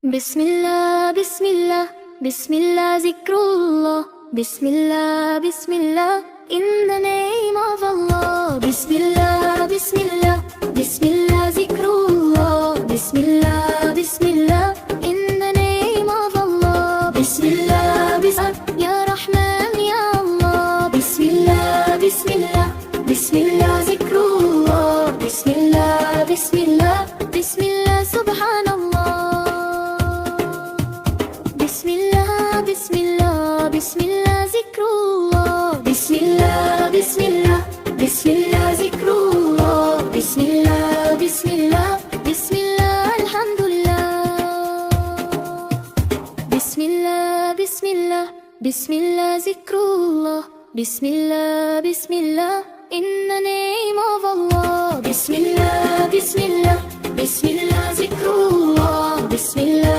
بسم الله بسم الله بسم الله ذكر الله بسم الله بسم الله in the name of Allah بسم الله بسم الله بسم الله ذكر الله بسم الله بسم الله in the name of Allah بسم الله بسم الله يا رحمن يا الله بسم الله بسم الله بسم الله ذكر الله بسم الله بسم الله بسم الله سبحان الله بسم الله بسم الله بسم الله ذكر الله بسم الله بسم الله بسم الله ذكر الله بسم الله بسم الله بسم الله الحمد لله بسم الله بسم الله بسم الله ذكر الله بسم الله بسم الله in the name of Allah بسم الله بسم الله بسم الله ذكر الله بسم الله